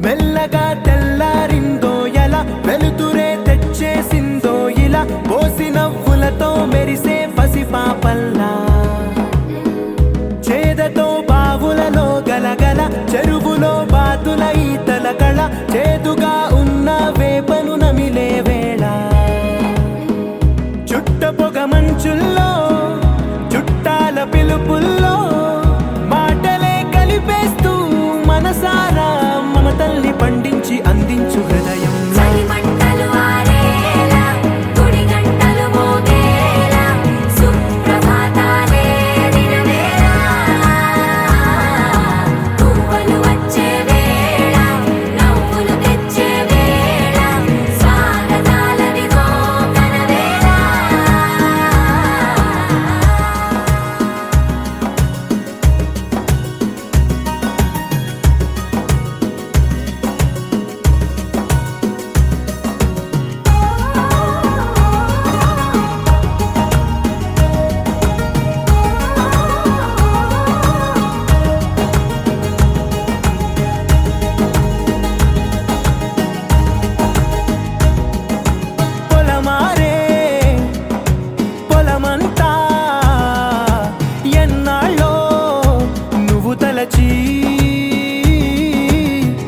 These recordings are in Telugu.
మెల్లగా తెల్లారిందో ఎలా వెలుతురే తెచ్చేసిందో ఇలా పోసి నవ్వులతో మెరిసే పసిపాపల్లా చేదతో బావులలో గలగల చెరువులో బాతుల ఈతల కళ చేదుగా ఉన్న వేపను నమిలే వేళ చుట్ట పొగ మంచుల్లో చుట్టాల పిలుపుల్లో మాటలే కలిపేస్తూ మనసారా మమతల్ని పండించి అందించు హృదయం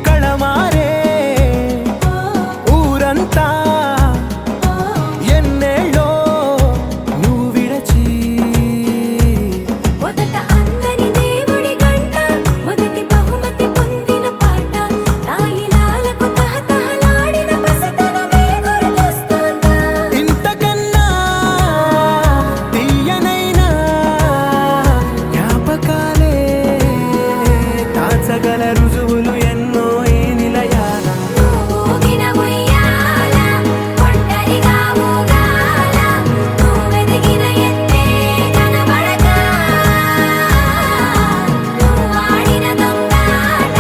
కళమారే ఊరంతా ఎన్నేళ్ళో నువ్వు విడచి మొదట అందరి దేవుడి గంట మొదటి బహుమతి పొందిన పాట తాయిలాలకు తహతహలాడిన పసితనమే గుర్తొస్తుందా ఇంతకన్నా తీయనైనా జ్ఞాపకాలే దాచగల రుజువులు ఎన్నో ఈ నిలయాల ఊగిన ఉయ్యాల ఒంటరిగా ఊగాల నువ్వెదిగిన ఎత్తే కనబడక నువ్వాడిన దొంగాట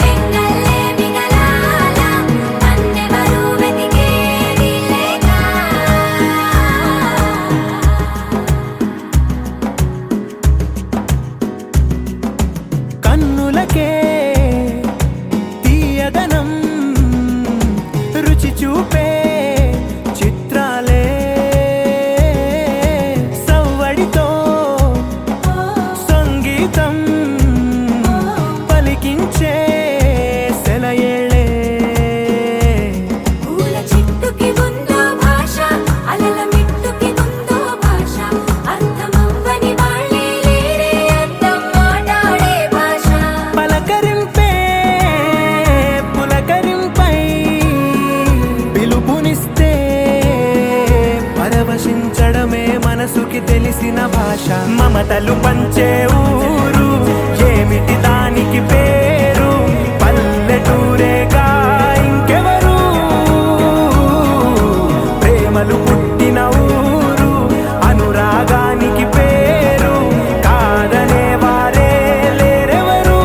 పెంగల్లే మిగలాల నన్నెవరూ వెతికేది లేక కన్నులకే తీయదనం రుచి చూపే చిత్రాలే సవ్వడితో సంగీతం పలికించే సెలయేళే పూల చిట్టుకి ఉందో భాష అలల మిట్టుకి ఉందో భాష అర్థమవ్వని వాళ్ళే లేరే అర్థం మాట్లాడే భాష పలకరింపే పులకరింపై పిలుపునిస్తే పరవశించడమే మనసుకి తెలిసిన భాష మమతలు పంచే ఊరు ఏమిటి దానికి పేరు పల్లెటూరేగా ఇంకెవరు ప్రేమలు పుట్టిన ఊరు అనురాగానికి పేరు కాదనే వారే లేరెవరు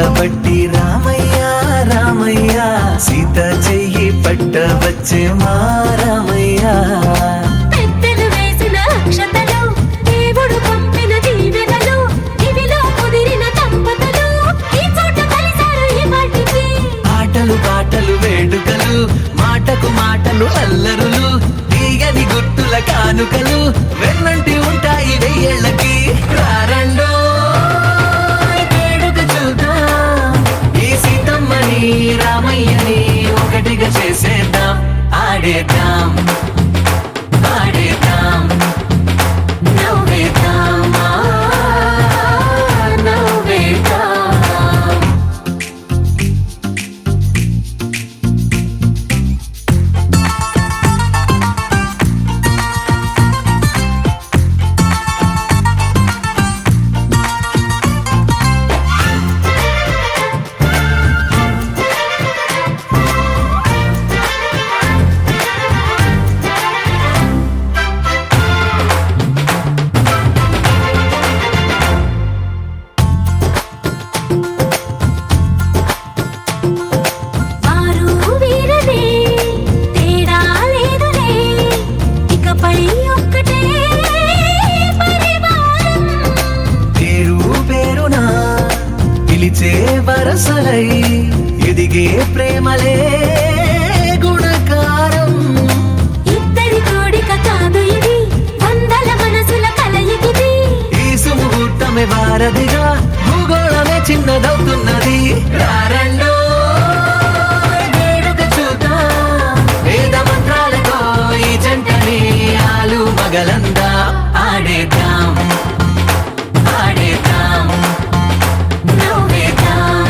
పట్టబట్టి రామయ్య రామయ్య సీత చెయ్యి పట్టవచ్చే మా రామయ్య పెద్దలు వేసిన అక్షతలు దేవుడు పంపిన దీవెనలు ఇవిలో కుదిరిన దంపతులు ఈ చోట కలిసారు ఈ వాటికి ఆటలు పాటలు వేడుకలు మాటకు మాటలు అల్లరులు తీయని గుర్తుల కానుకలు వెన్నంటి ఉంటాయి వెయ్యేళ్ళకి రారండో వేడుక చూద్దాం ఈ సీతమ్మని రామయ్యని ఒకటిగా చేసేద్దాం ఆడేద్దాం ఆడేద్దాం నవ్వేద్దాం నవ్వేద్దాం వారు వీరనే తేడా లేదులే ఇకపై ఒక్కటే పరివారం పేరు పేరునా పిలిచే వరసలై ఎదిగే ప్రేమలే గుణకారం ఇద్దరి కోడిక కాదు ఇది వందల మనసుల కలయికిది ఈ సుముహూర్తమే వారధిగా భూగోళమే చిన్నదవుతున్నది రారండో వేడుక చూద్దాం వేద మంత్రాలతో ఈ జంటని ఆలు మగలందా ఆడేద్దాం ఆడేద్దాం నవ్వేద్దాం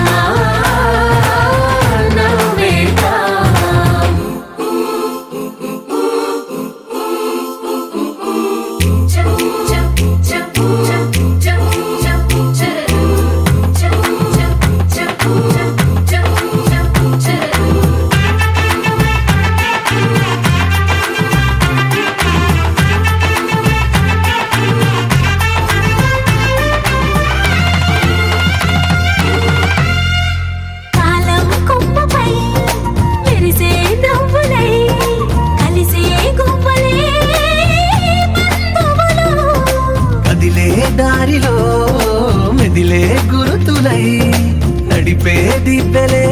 నవ్వేద్దాం కాలం కొమ్మపై మెరిసే నవ్వులై కలిసే గువ్వలే బంధువులు కదిలే దారిలో మెదిలే గురుతులై నడిపే దిబ్బెలే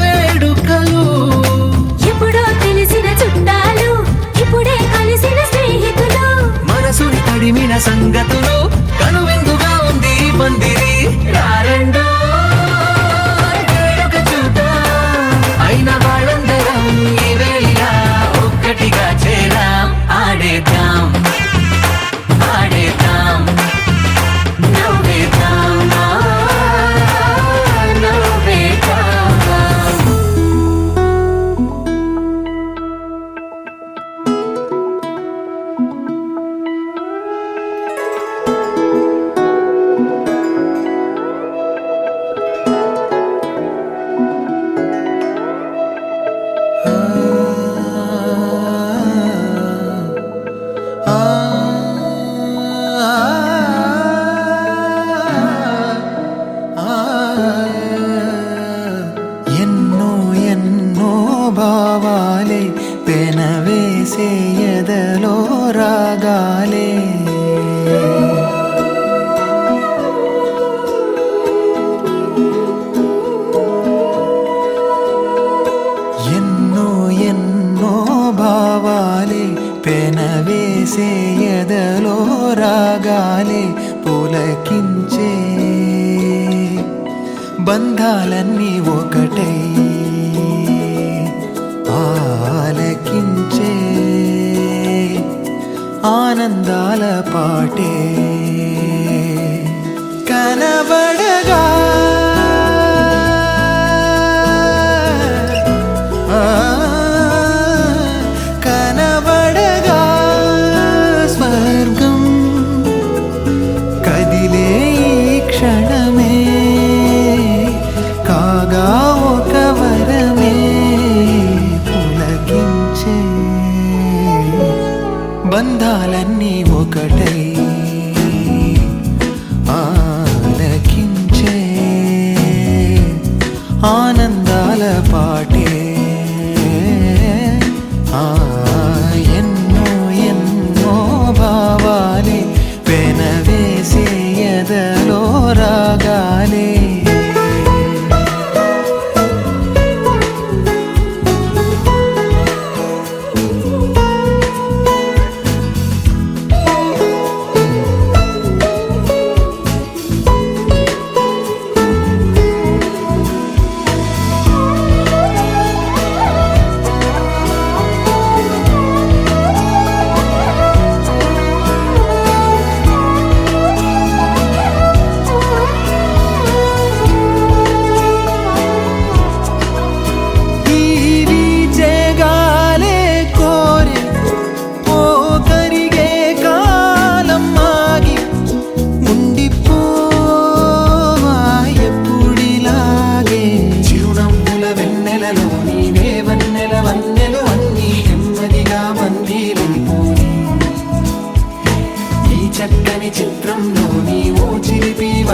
వేడుకలు ఎప్పుడో తెలిసిన చుట్టాలు ఇప్పుడే కలిసిన స్నేహితులు మనసుని తడిమిన సంగతులు కనువిందుగా ఉంది ఈ పందిరి రారండో వేడుక చూద్దాం అయిన వాళ్ళందరం ఈ వేళ ఒక్కటిగా చేరాం ఆడేద్దాం ఆడేద్దాం నవ్వేద్దాం నవ్వేద్దాం ఎన్నో ఎన్నో భావాలే పెనవేసే ఎదలో రాగాలే ఎన్నో ఎన్నో భావాలే పెనవేసే ఎదలో రాగాలే పులకించే బంధాలన్నీ ఒకటై ఆలకించే ఆనందాల పాటే కనబడగా కనబడగా స్వర్గం కదిలే ఈ క్షణమే కాగా ఒక వరమే పులకించే బంధాలన్నీ ఒకటై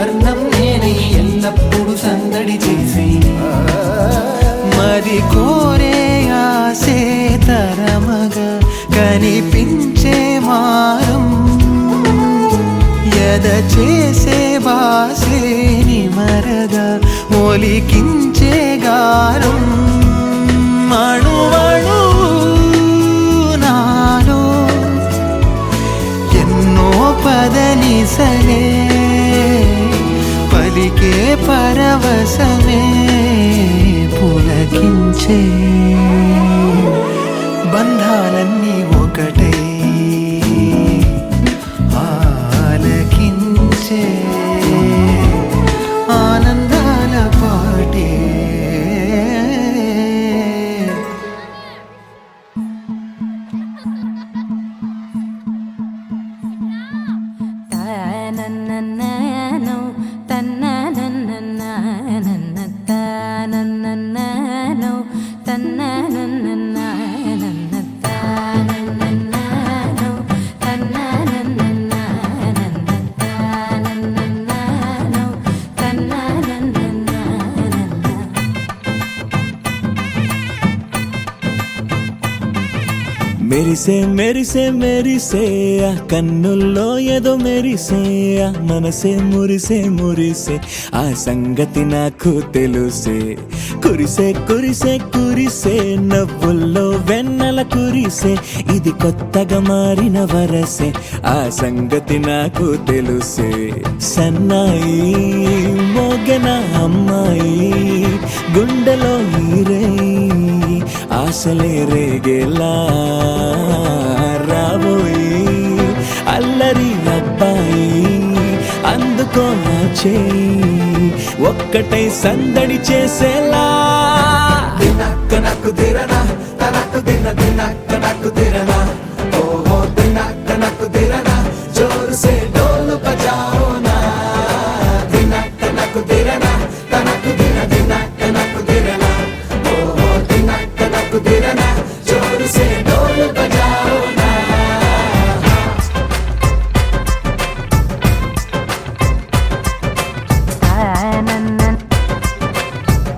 వర్ణం నేనై ఎల్లప్పుడు సందడి చేసి మరి కోరే ఆసే తరమగా కనిపించే మారం ఎద చేసే బాసే నిమరగా ఒలికించే గారం మణువణు నాలో ఎన్నో పదనిసలే పలికే పరవశమే పులకించే బంధాలన్నీ ఒకటై ఆలకించే ఆనందాల పాటే తనననననో తననననననన తనననననో తననననననన తనననననో తననననననన తనననననో తననననననన మెరిసే మెరిసే మెరిసే ఆ కన్నుల్లో ఏదో మెరిసే ఆ మనసే మురిసే మురిసే ఆ సంగతి నాకు తెలుసే కురిసే కురిసే కురిసే నవ్వుల్లో వెన్నెల కురిసే ఇది కొత్తగా మారిన వరసే ఆ సంగతి నాకు తెలుసే సన్నాయి మోగన అమ్మాయి గుండెలో ఈరే ఆశలే రేగేలా రాబోయి అల్లరి అబ్బాయి అందుకో నా చేయి ఒక్కటై సందడి చేసేలా దినక్క నక్కు దిరనా తనకు దిన దినక్క నక్కు దిరనా ఓహో దినక్క నక్కు దిరనా జోరు సే డోలు బజాओ నా దినక్క నక్కు దిరనా తనకు దిన దినక్క నక్కు దిరనా ఓహో దినక్క నక్కు దిరనా జోరు సే డోలు బజాओ నా తనననన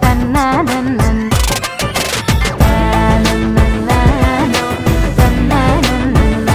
తననననన తనననననో తనననననన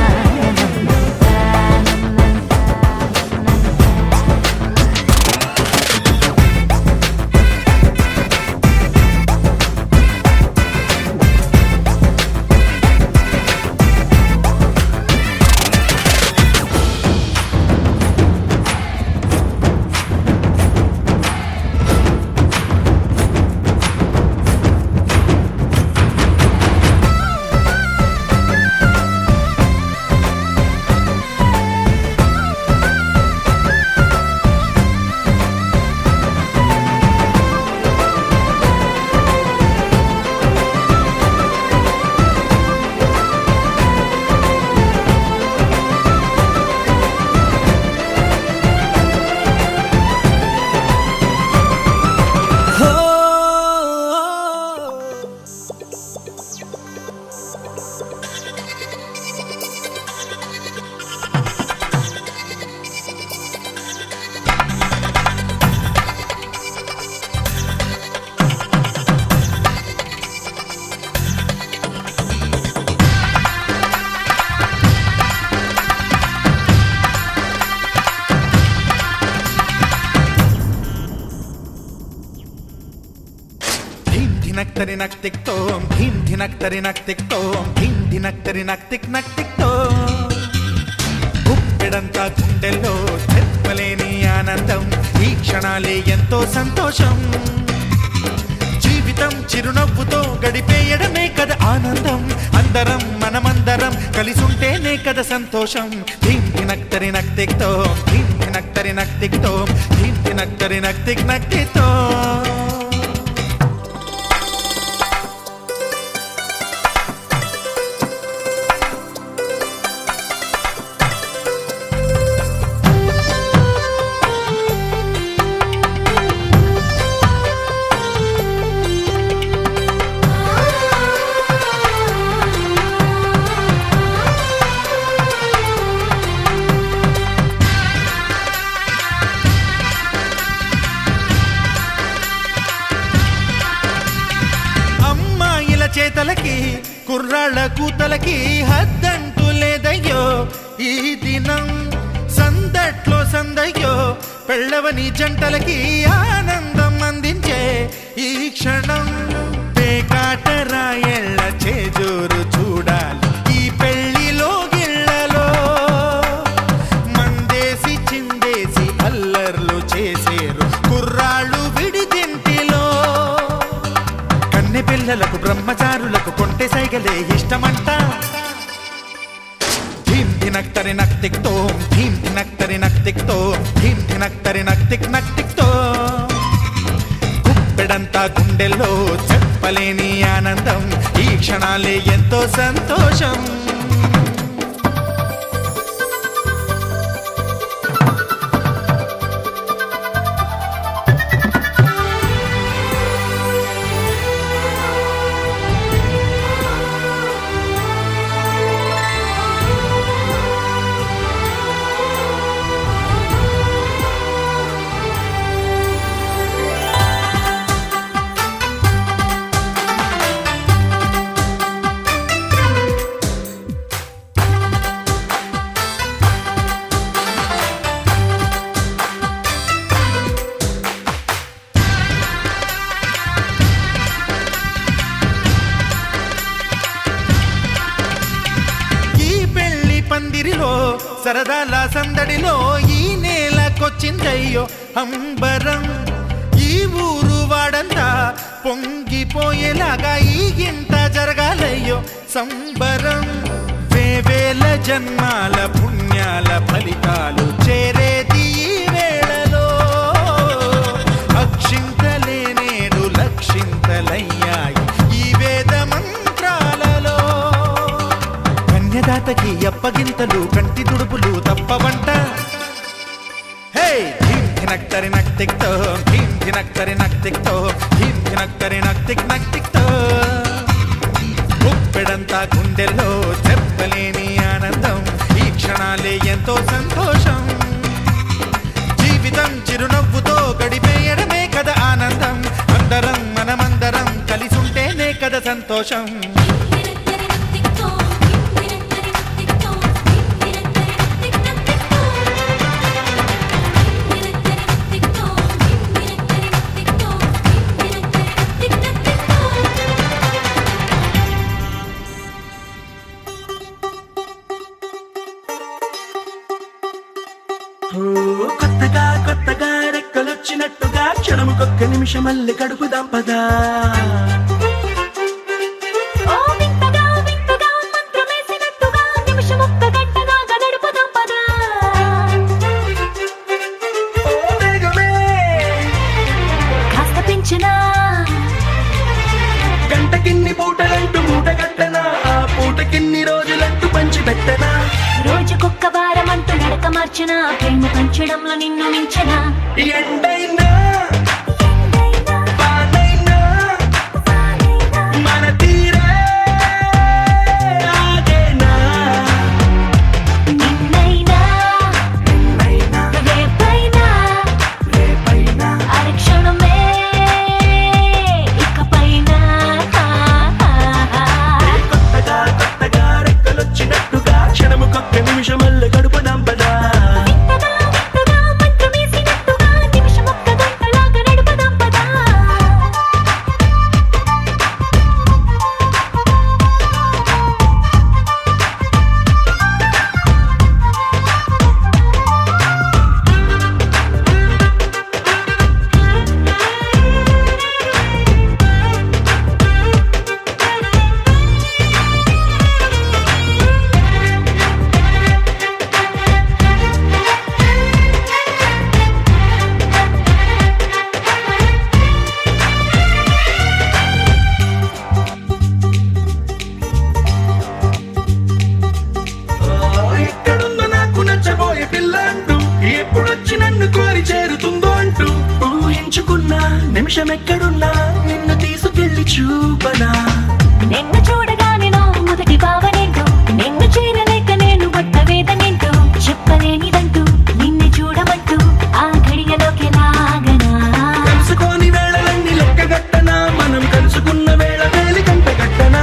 ధినక్ తరి నక్ తిక్ తోం ధీం ధినక్ తరి నక్ తిక్ తోం ధీం ధినక్ తరి నక్ తిక్ తోం గుప్పెడంతా గుండెల్లో చెప్పలేని ఆనందం ఈ క్షణాలే ఎంతో సంతోషం జీవితం చిరునవ్వుతో గడిపేయడమే కదా ఆనందం అందరం మనమందరం కలిసుంటేనే కదా సంతోషం ధీం ధినక్ తరి నక్ తిక్ తోం ధీం ధినక్ తరి నక్ తిక్ తోం ధీం ధినక్ తరి నక్ తిక్ తోం చేతలకి కుర్రాళ్ళ కూతలకి హద్దంటూ లేదయ్యో ఈ దినం సందట్లో సందయ్యో పెళ్ళవని జంటలకి ఆనందం అందించే ఈ క్షణం పేకాటరాయళ్ళ చేజోరు చూడాలి ఈ పెళ్లిలో గిళ్ళలో మందేసి చిందేసి అల్లర్లు చేసేరు కుర్రాళ్ళు విడిదింటిలో కన్నె పిల్లలకు బ్రహ్మచారులకు కొంటె సైగలే ఇష్టమంట ధీమ్ ధినక్తరి నక్తిక్తో ధీమ్ ధినక్తరి నక్తిక్తో ధీమ్ ధినక్తరి నక్తిక్ నక్తిక్తో గుప్పెడంతా గుండెల్లో చెప్పలేని ఆనందం ఈ క్షణాలే ఎంతో సంతోషం పందిరిలో సరదాల సందడిలో ఈ నేలకొచ్చిందయ్యో అంబరం ఈ ఊరు వాడంతా పొంగిపోయేలాగా ఈ గింత జరగాలయ్యో సంబరం వేవేల జన్మాల పుణ్యాల ఫలితాలు చేరేది ఈ వేళలో అక్షింతలే నేడు లక్షింతలయ్యాయి ఈ వేద మంత్రాలలో కన్యదాతకి అప్పగింతలు కంటి దుడుపులు తప్పవంట హే ధీమ్ ధినక్తరి నక్తిక్తో ధీమ్ ధినక్తరి నక్తిక్తో ధీమ్ ధినక్తరి నక్తిక్ నక్తిక్తో గుప్పెడంతా గుండెల్లో చెప్పలేని ఆనందం ఈ క్షణాలే ఎంతో సంతోషం జీవితం చిరునవ్వుతో గడిపేయడమే కదా ఆనందం అందరం మనమందరం కలిసుంటేనే కదా సంతోషం కొత్తగా కొత్తగా రెక్కలొచ్చినట్టుగా క్షణముకొక్క నిమిషం మళ్ళీ గడుపుదాం పదా గంటకిన్ని పూటలంటూ మూట కట్టనా ఆ పూటకిన్ని రోజులంటూ పంచి పెట్టనా రోజుకొక్క వారం అంటూ నడక మార్చిన ప్రేమ పంచడంలో నిన్ను మించిన ఎండైనా వానైనా మన తీరే ఆగేనా నిన్నైనా రేపైనా అరక్షణమే ఇకపైన కొత్తగా కొత్తగా రెక్కలొచ్చినట్టుగా క్షణముకొక్క నిమిషం మళ్ళీ గడుపుదాం పదా ఎక్కడుందో నాకు నచ్చబోయే పిల్ల అంటూ ఎప్పుడొచ్చి నన్ను కోరి చేరుతుందో అంటూ ఊహించుకున్నా నిమిషం ఎక్కడున్నా నిన్ను తీసుకెళ్లి చూపనా నిన్ను చూడగానే నా మొదటి భావనేంటో నిన్ను చేరలేక నేను పడ్డ వేదనేంటో చెప్పలేనిదంటూ నిన్ను చూడమంటూ ఆ ఘడియలోకి లాగనా కలుసుకోని వేళలన్నీ లెక్క గట్టనా మనం కలుసుకున్న వేళ వేలి కంట గట్టనా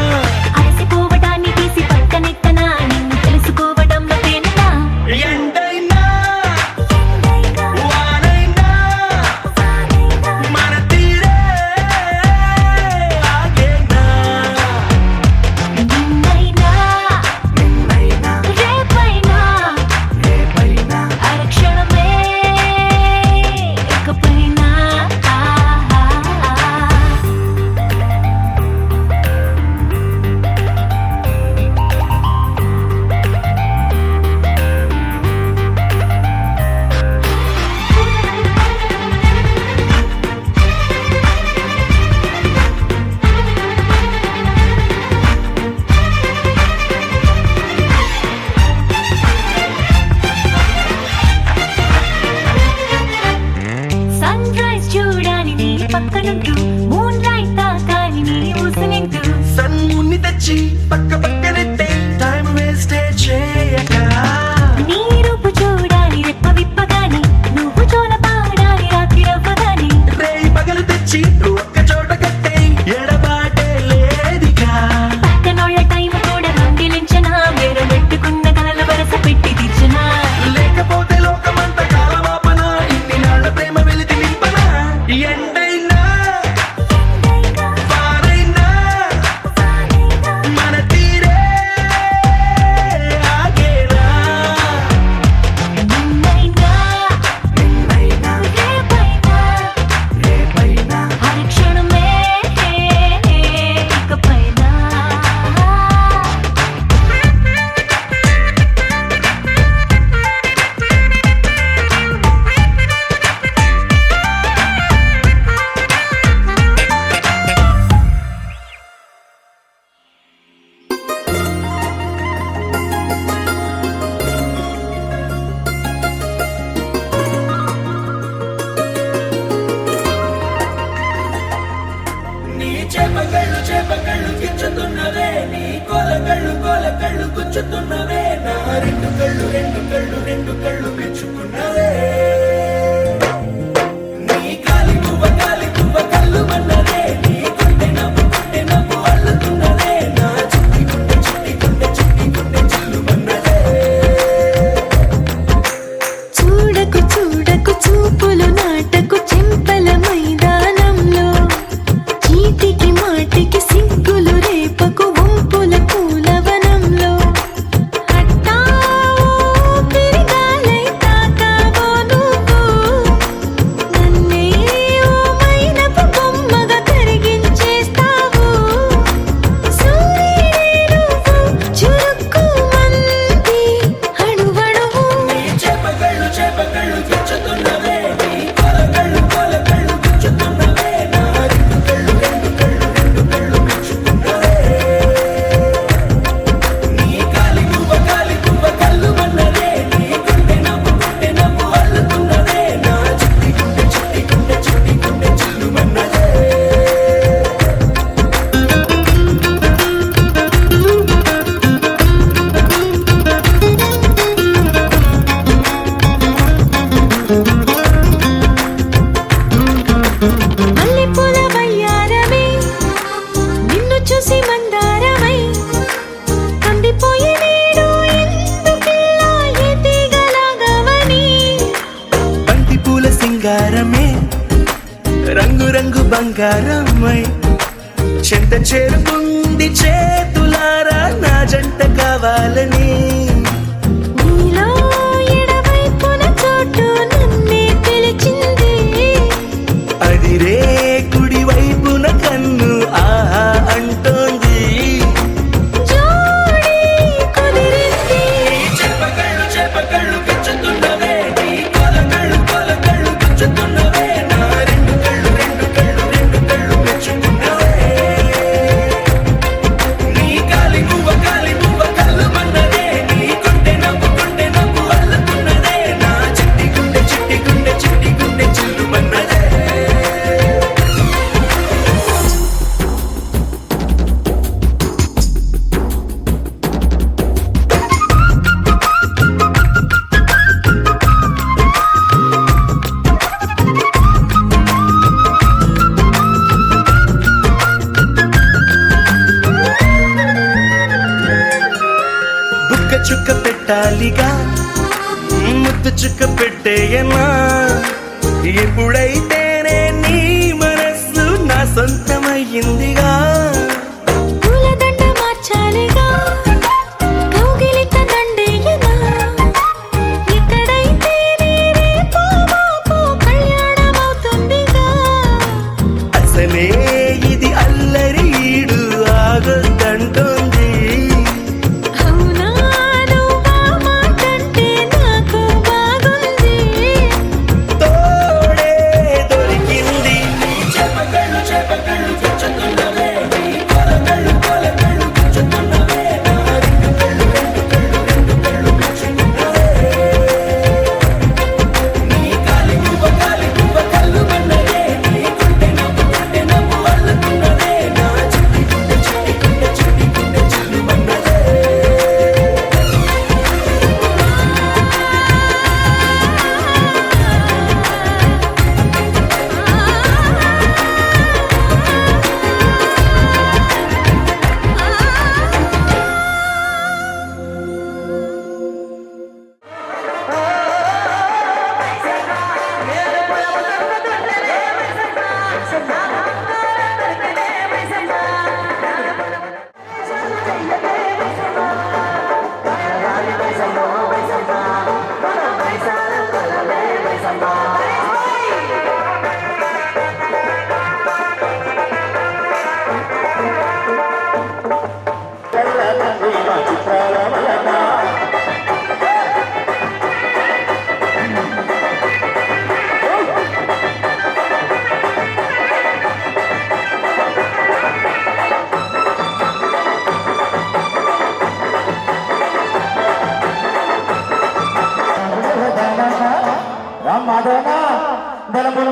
పక్కనుంటూ మూన్ లైట్ తాకాలి నీ ఊసునింటూ సన్ముని తెచ్చి పక్క పక్కనెట్టే టైం వేస్టే చేయక నీ రూపు చూడాలి రెప్ప విప్పగాని నువ్వు జోల పాడాలి రాత్రి రవ్వగాని రేయి పగలు తెచ్చి ఒక్క చోట కట్టే ఎడబాటే లేదిగా పక్కనోళ్ళ టైం కూడా రంగిలించనా వేరే పెట్టుకున్న కలలు వరస పెట్టి తీర్చనా లేకపోతే లోకమంత కాలమాపన ఇన్ని నాళ్ళ ప్రేమ వెలితి నింపన ఎండైనా వారైనా మన తీరే ఆగేనా నిన్నైనా నిన్నైనా రేపైనా హరిక్షణమే ఇకపైనా నీ చేపకళ్ళు గిచ్చుతున్నవే నీ కోలకళ్ళు గుచ్చుతున్నవే నా రెండు కళ్ళు మెచ్చుకున్నవే నీ కాలి పువ్వ కళ్ళు మన్నదే నీ గుండె నవ్వు అల్లుతున్నదే నా చిట్టి గుండె చిల్లు మన్నదే చూడకు చూడకు చూపులు నాటకు చెంపల మైదానంలో చీటికి మాటికి సిగ్గులు రేపకు వంపుల పూలవనంలో అట్టావో పెరిగాలై తాకావో నువ్వు నన్నే ఓ మైనపు బొమ్మగా కరిగించేస్తావు సూర్యుడే నువ్వు చురుక్కుమంది అణువణువు నీ చేపకళ్ళు గిచ్చుతున్నవే నీ కోలకళ్ళు గుచ్చుతున్నవే నా రెండు కళ్ళు మెచ్చుకున్నవే నీ కాలి పువ్వ కళ్ళు మన్నదే నీ గుండె నవ్వు అల్లుతున్నదే నా చిట్టి గుండె చిల్లు మన్నదే మల్లెపూల వయ్యారమే నిన్ను చూసి మందారమై కందిపోయి నేడు ఎందుకిలా ఎదిగలాగవని బంతి పూల సింగారమే రంగు బంగారమై చెంత చేరుకుంది చేతులారా నా జంట కావాలని నీలో ఎడవైపున చోటు నన్నే పిలిచింది అది రే కుడి వైపున కన్ను ఆహా అంటోంది జోడి కుదిరింది చేపకళ్ళు గిచ్చుతున్నవే నీ కోలకళ్ళు గుచ్చుతున్నవే నా రెండు కళ్ళు మెచ్చుకున్నవే నీ కాలి పువ్వ కళ్ళు మన్నదే నీ గుండె నవ్వు అల్లుతున్నదే నా చిట్టి గుండె చిల్లు మన్నదే బుక్క చుక్క పెట్టాలిగా ముద్దు చుక్క పెట్టేయనా ఎప్పుడైతేనే నీ మనస్సు నా సొంతమయ్యిందిగా పూలదండ మార్చాలిగా కౌగిలిత దండేయనా ఎక్కడైతే రేపో మాపో కళ్యాణమవుతుందిగా అసలే ఇది అల్లరి ఈడు ఆగొద్దంటోంది అవునా నువ్వా మాటంటే నాకు బాగుంది చేపకళ్ళు గుచ్చుతున్నవే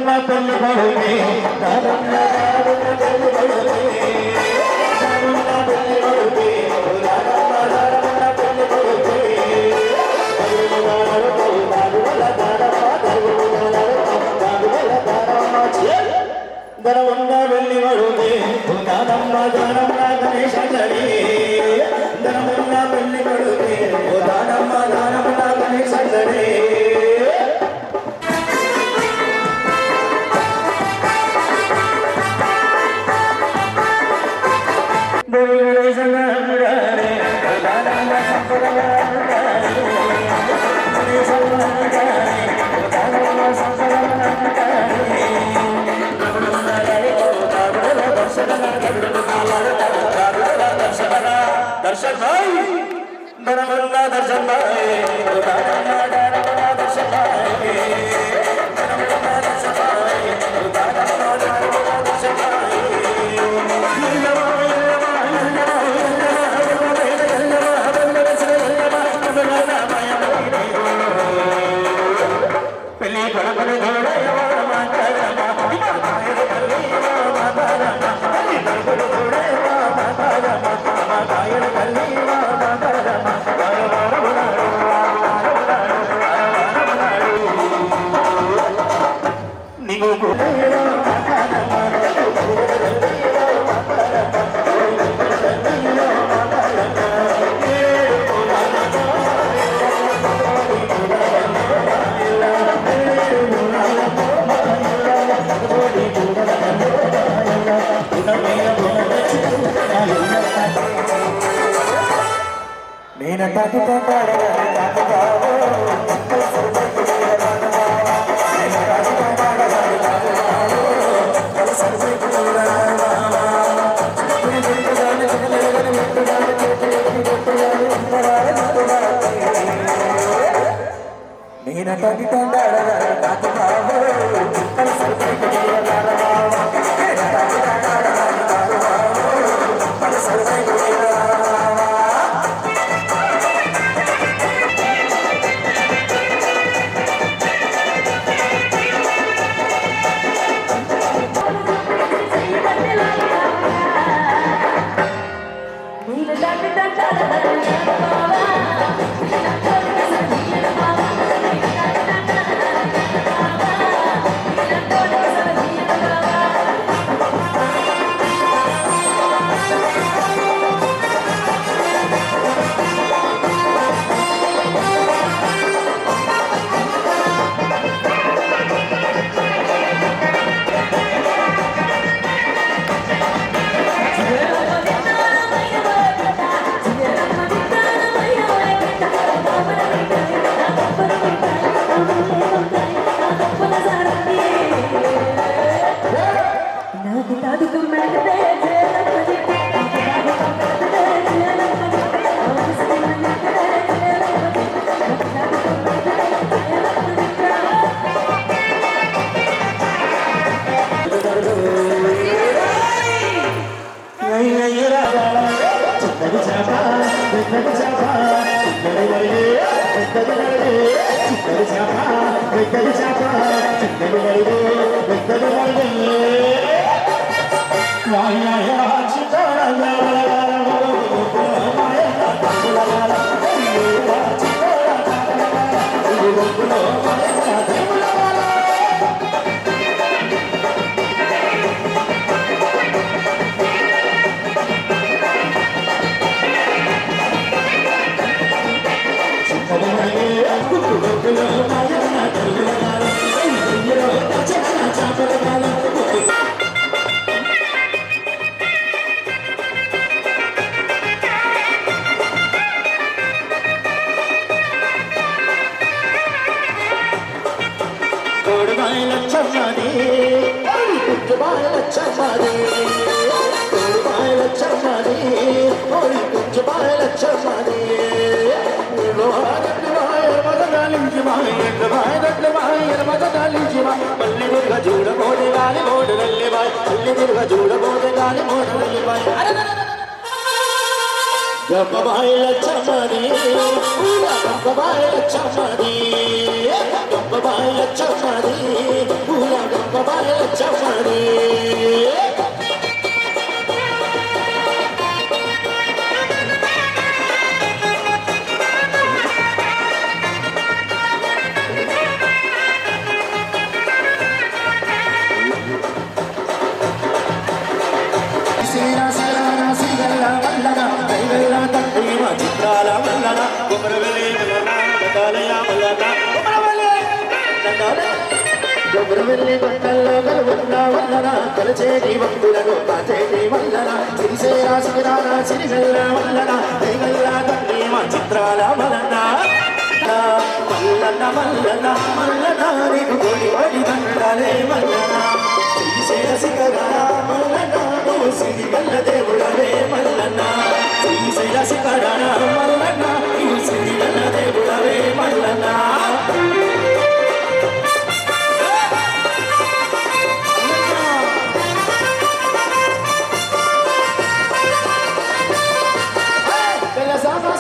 ధనమున్న పెళ్లి కొడుకే ధనమున్న పెళ్లి కొడుకే ధనమున్న పెళ్లి కొడుకే ధనమున్న పెళ్లి కొడుకే ధనమున్న పెళ్లి కొడుకే ధనమ్మ ధనమ్మ గణేశ గణే ధనమున్న పెళ్లి కొడుకే ధనమ్మ ధనమ్మ గణేశ గణే दर्शन भाई धनमुन्ना दर्शन भाई धनमुन्ना दर्शन भाई धनमुन्ना दर्शन भाई धनमुन्ना दर्शन भाई పెళ్లి కొడుకుని నేను తగ్గి నేను తగ్గి కొమరవెల్లి మల్లన్న దండాలయ మల్లన్న కొమరవెల్లి కొండల్లో కలుగుతున్న వల్లన కొలచేటి భక్తులను కాచేటి వల్లన సిరిసేర శివరాన సిరిగల్ల వల్లన దైవల్ల తండ్రి మా చిత్రాల మల్లన్న మల్లన్న మల్లన్న మల్లన్న నీకు కోడి వాడి దండాలే మల్లన్న శ్రీశైల శిఖరాల మల్లన్న నువ్వు సిరిగల్ల దేవుడవే మల్లన్న శ్రీశైల శిఖరాల మల్లన్న నువ్వు సిరిగల్ల దేవుడవే మల్లన్న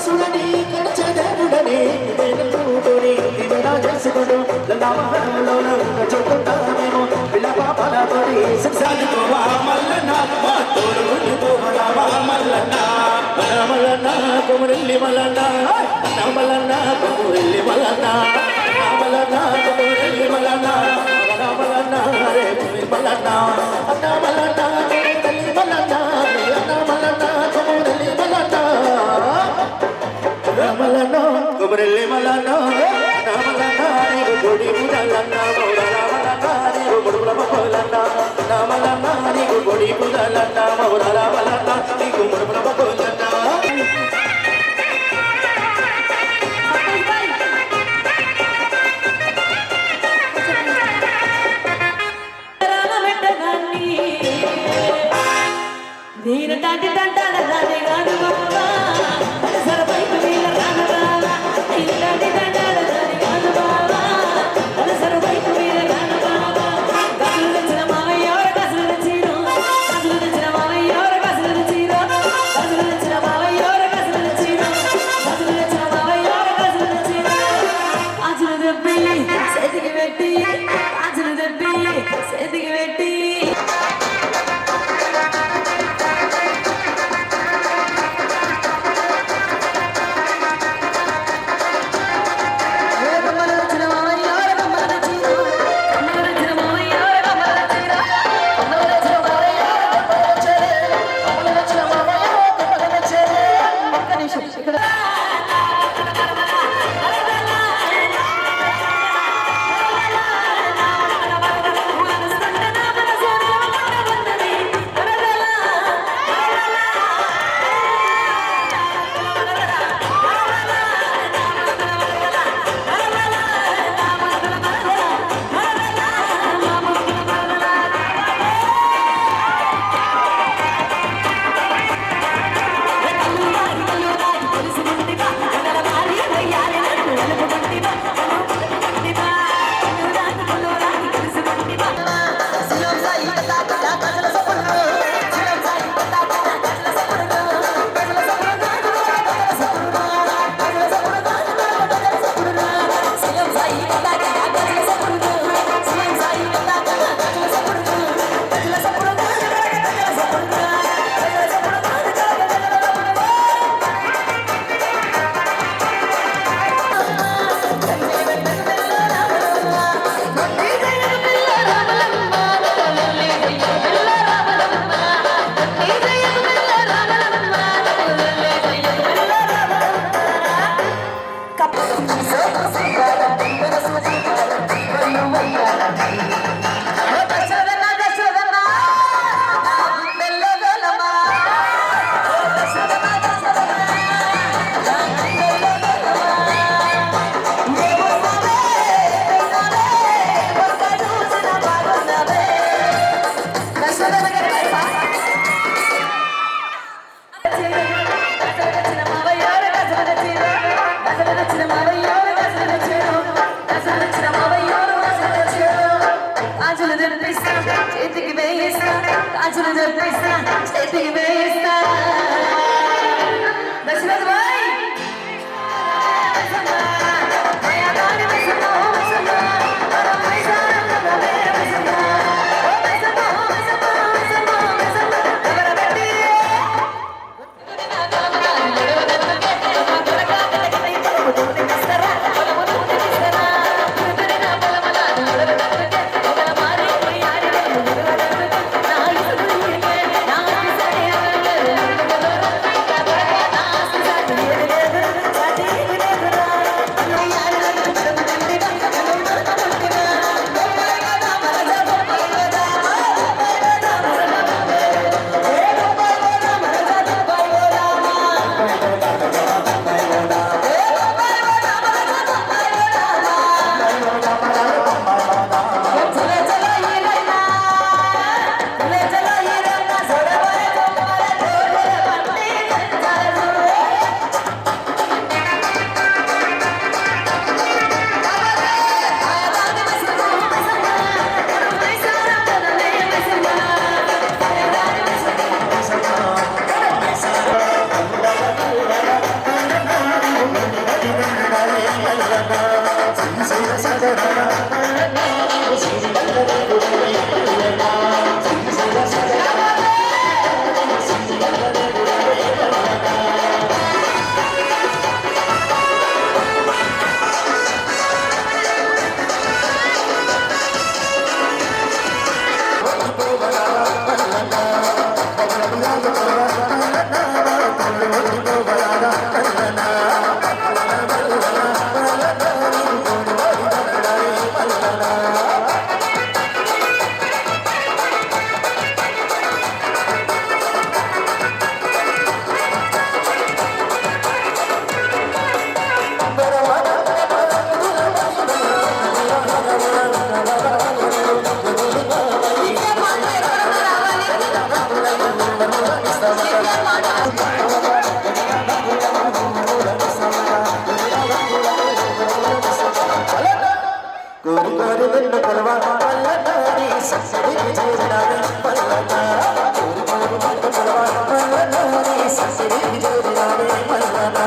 సుడని కడచదేవుడని దేవుడని దివరా చేసుకొడు లలామహలో చొట్టుతామేమో పిల్ల పాపలతోని సిసాలికోవా మల్లన్న మా తోడు పోవలావా మల్లన్న మల్లన్న కొమరెల్లి మల్లన్న మల్లన్న కొమరెల్లి మల్లన్న మల్లన్న కొమరెల్లి మల్లన్న మల్లన్న రే మల్లన్న అన్న మల్లన్న కొమరెల్లి మల్లన్న అన్న మల్లన్న కొమరెల్లి మల్లన్న రామలన్న కొమరెల్లి మల్లన్న రామలన్న నీకు కొడి పుదలన్న మౌరామలన్న నీకు కొడుకుల పకోలన్న రామలన్న నీకు కొడి పుదలన్న మౌరామలన్న నీకు ముడుపుల పకోలన్న నేను తండ్రి తంటాల దాని కాదు బాబా సరపైపు వీళ్ళ రాను బాబా నేను తండ్రి తంటాల దాని కాదు బాబా సరపైపు వీళ్ళ రాను బాబా కసులు తెచ్చిన మావయ్య కసులు తెచ్చిరు కసులు తెచ్చిన మావయ్య కసులు తెచ్చిరు కసులు తెచ్చిన మావయ్య కసులు తెచ్చిరు కసులు తెచ్చిన మావయ్య కసులు తెచ్చిరు ఆచులు దెబ్బి చేతికి పెట్టి ఆచులు దెబ్బి చేతికి పెట్టి పల్లనాడి ససిడికి చేరినావే పల్లనా పల్లనాడి ససిడికి చేరినావే పల్లనా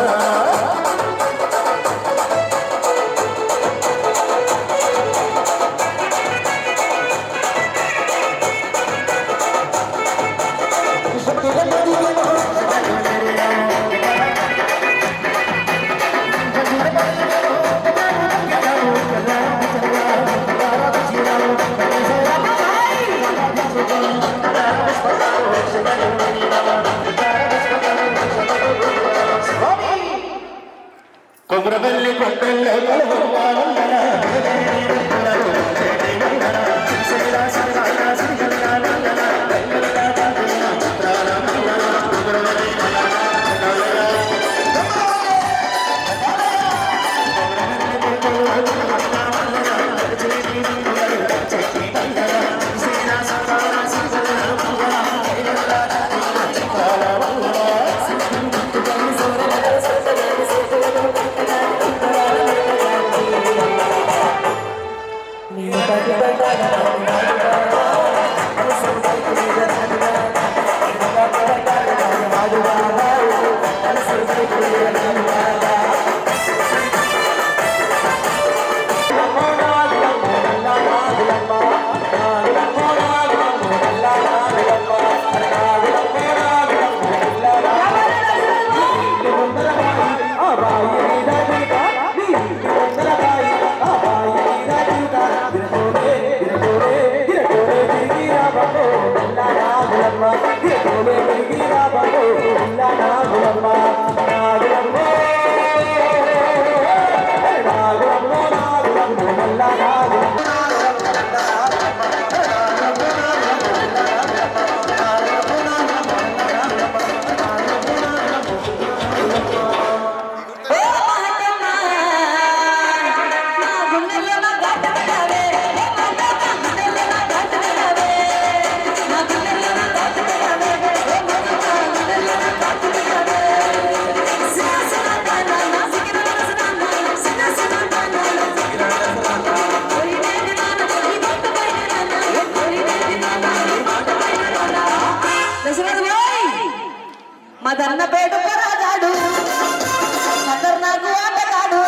కొమరవెల్లి కొండల్లో మదన్న పేట రాజాడు ఖతర్నాకు ఆటగాడు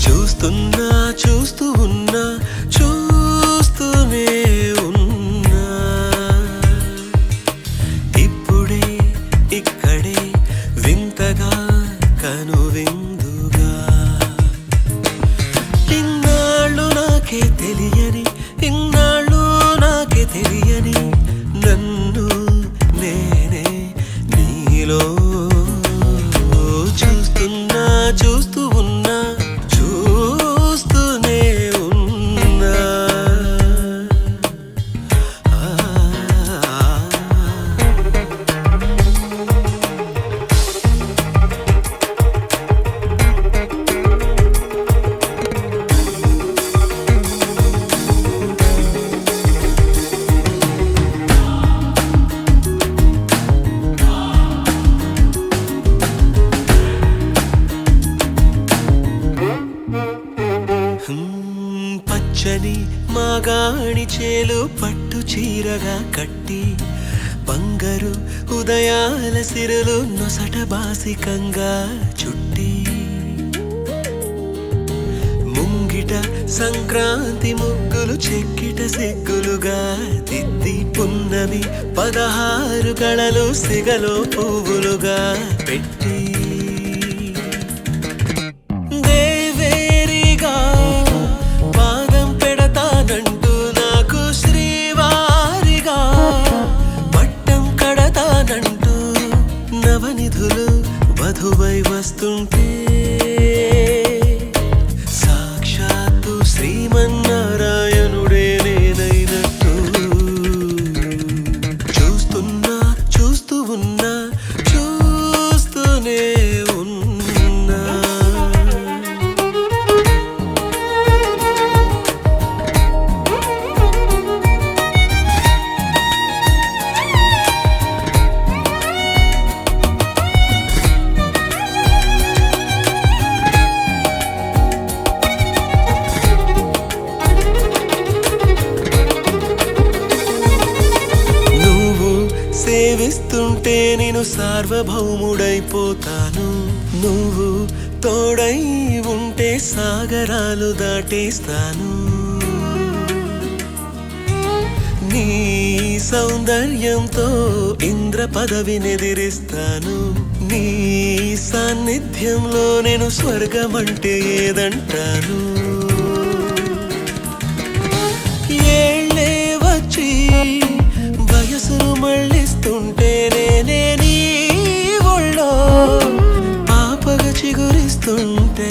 చూస్తూ ఉన్నా చూస్తూనే ఉన్నా ఇప్పుడే ఇక్కడే వింతగా కనువిందుగా ఇన్నాళ్ళు నాకే తెలియని నన్ను నేనే నీలో చూస్తూ ఉన్నా చూస్తూనే ఉన్నా పచ్చని మాగాణి చేలు పట్టు చీరగా కట్టి బంగారు ఉదయాల సిరులు నొసట బాసికంగా చుట్టి ముంగిట సంక్రాంతి ముగ్గులు చెక్కిట సిగ్గులుగా దిద్ది పున్నమి 16 కళలు సిగలో పువ్వులుగా పెట్టి వధువై వస్తుంటే సాక్షాత్తు శ్రీమన్నారాయణుడే నేనై సేవిస్తుంటే నేను సార్వభౌముడైపోతాను. నువ్వు తోడై ఉంటే సాగరాలు దాటేస్తాను. నీ సౌందర్యంతో ఇంద్ర పదవినెదిరిస్తాను. నీ సాన్నిధ్యంలో నేను స్వర్గమంటే ఏదంటాను. ఏళ్ళే వచ్చి వయసును మళ్ళిస్తుంటే నేనే నీ ఒళ్ళో ఆపగ చిగురిస్తుంటే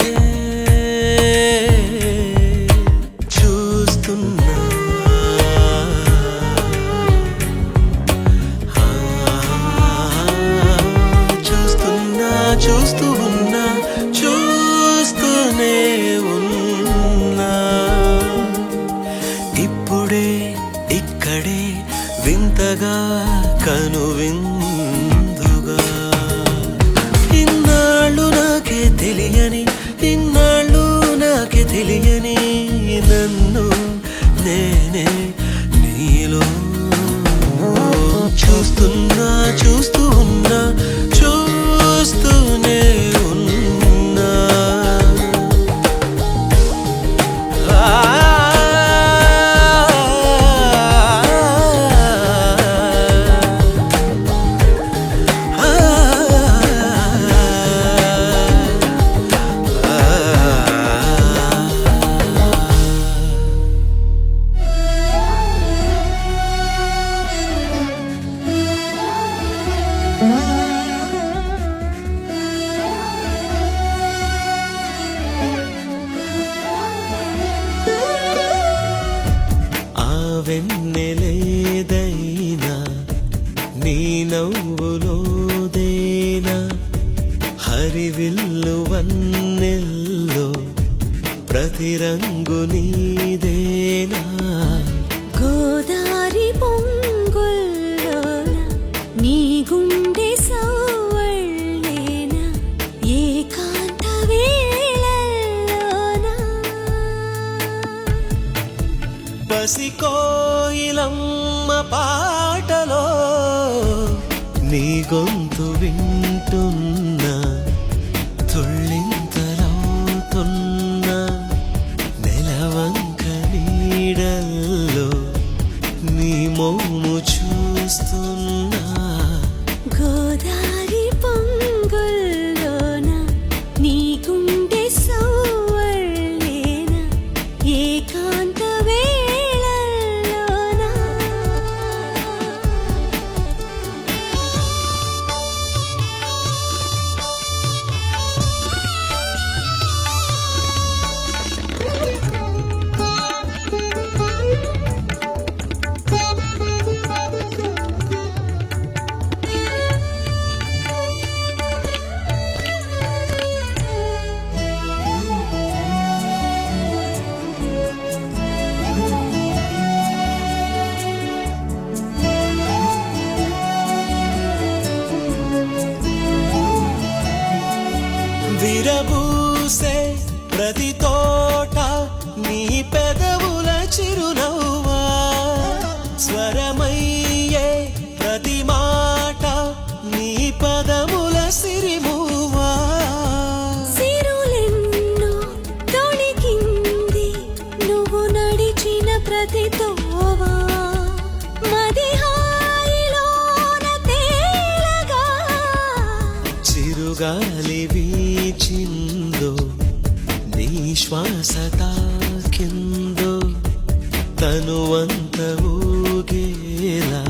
చూస్తున్నా చూస్తూ ఉన్నా చూస్తూనే ఉన్నా. ఇప్పుడే ఇక్కడే వింతగా కనువిందుగా ఇన్నాళ్ళు నాకే తెలియని ఇన్నాళ్ళు నాకే తెలియని నన్ను నేనే నీలో చూస్తున్నా చూస్తూ ఉన్నా చూస్తూనే ఉన్నా. వెన్నెలేదైనా నీ నవ్వులోదేనా హరివిల్లు వన్నెల్లో ప్రతి రంగు నీదేనా. గోదారి పొంగుల్లోన నీ గుండె సవ్వళ్ళేనా ఏకాంత వేళల్లోన పసికోయిలమ్మ పాటలో నీ గొంతు వింటున్నా తుళ్ళింతలవుతున్నా. నెలవంక నీడల్లో నీ మోము చూస్తున్నా. గోదారి పొంగుల్లోన నీ గుండె సవ్వళ్ళేనా ఏకాంత వేళల్లోన విరబూసే ప్రతి తోట నీ పెదవుల చిరునవ్వా. స్వరమయ్యే ప్రతి మాట నీ పదముల సిరిమూవా. సిరులెన్నో తొణికింది నువ్వు నడిచిన ప్రతి తోవా. మది హాయిలోన తేలగా చిరుగాలి వీచిందో నీ శ్వాస తాకిందో తనువంత ఊగేలా